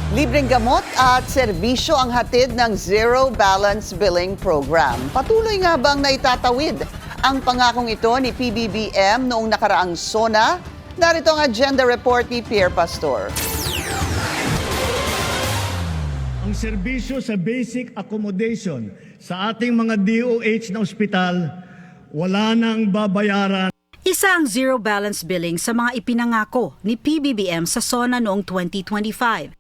Libreng gamot at serbisyo ang hatid ng Zero Balance Billing Program. Patuloy nga bang naitatawid ang pangakong ito ni PBBM noong nakaraang SONA? Narito ang agenda report ni Pierre Pastor. Ang serbisyo sa basic accommodation sa ating mga DOH na ospital, wala nang babayaran. Isa ang zero balance billing sa mga ipinangako ni PBBM sa SONA noong 2025.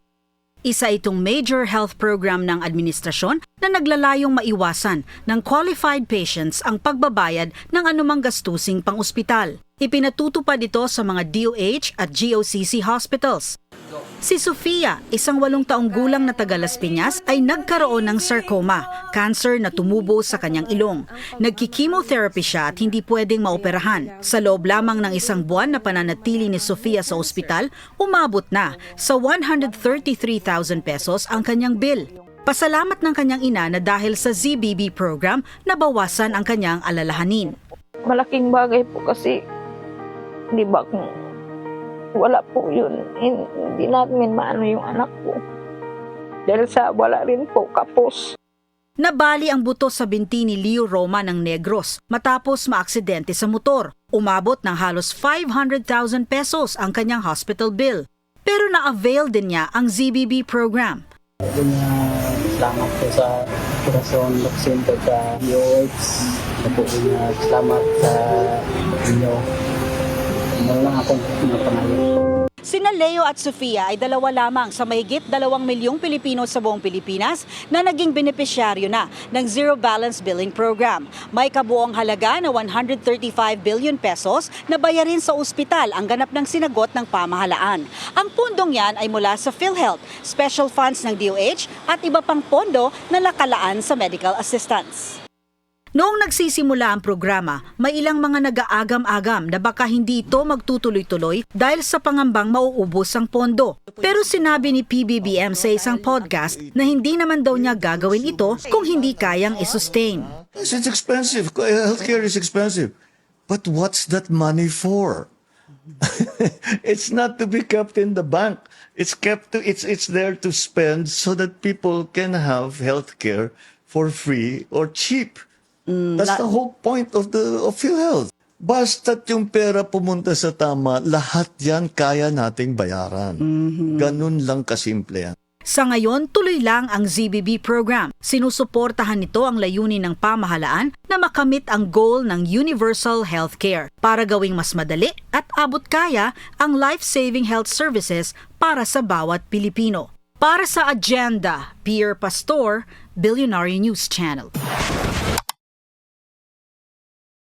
Isa itong major health program ng administrasyon na naglalayong maiwasan ng qualified patients ang pagbabayad ng anumang gastusing pang-ospital. Ipinatutupad ito sa mga DOH at GOCC hospitals. Si Sofia, isang 8 taong gulang na taga Las Piñas, ay nagkaroon ng sarcoma, cancer na tumubo sa kanyang ilong. Nagki-chemotherapy siya at hindi pwedeng maoperahan. Sa loob lamang ng 1 buwan na pananatili ni Sofia sa ospital, umabot na sa 133,000 pesos ang kanyang bill. Pasalamat ng kanyang ina na dahil sa ZBB program, nabawasan ang kanyang alalahanin. Malaking bagay po kasi, di ba kung wala po yun, hindi namin maano yung anak ko. Dahil sa wala rin po, kapos. Nabali ang buto sa binti ni Leo Roma ng Negros matapos maaksidente sa motor. Umabot ng halos 500,000 pesos ang kanyang hospital bill. Pero na-avail din niya ang ZBB program. Salamat po sa Corazon Lock Center sa DOH. Salamat sa inyo. Lang ako napangayon. Sina Leo at Sofia ay 2 lamang sa mahigit 2 milyong Pilipino sa buong Pilipinas na naging benepisyaryo na ng Zero Balance Billing Program. May kabuoang halaga na 135 billion pesos na bayarin sa ospital ang ganap ng sinagot ng pamahalaan. Ang pundong yan ay mula sa PhilHealth, special funds ng DOH at iba pang pondo na nakalaan sa medical assistance. Noong nagsisimula ang programa, may ilang mga nag-aagam-agam na baka hindi ito magtutuloy-tuloy dahil sa pangambang mauubos ang pondo. Pero sinabi ni PBBM sa isang podcast na hindi naman daw niya gagawin ito kung hindi kayang i-sustain. It's expensive. Healthcare is expensive. But what's that money for? It's not to be kept in the bank. It's there to spend so that people can have healthcare for free or cheap. That's the whole point of PhilHealth. Basta't yung pera pumunta sa tama, lahat yan kaya nating bayaran. Ganun lang kasimple yan. Sa ngayon, tuloy lang ang ZBB program. Sinusuportahan nito ang layunin ng pamahalaan na makamit ang goal ng universal healthcare para gawing mas madali at abot kaya ang life-saving health services para sa bawat Pilipino. Para sa Agenda, Pierre Pastor, Billionaire News Channel.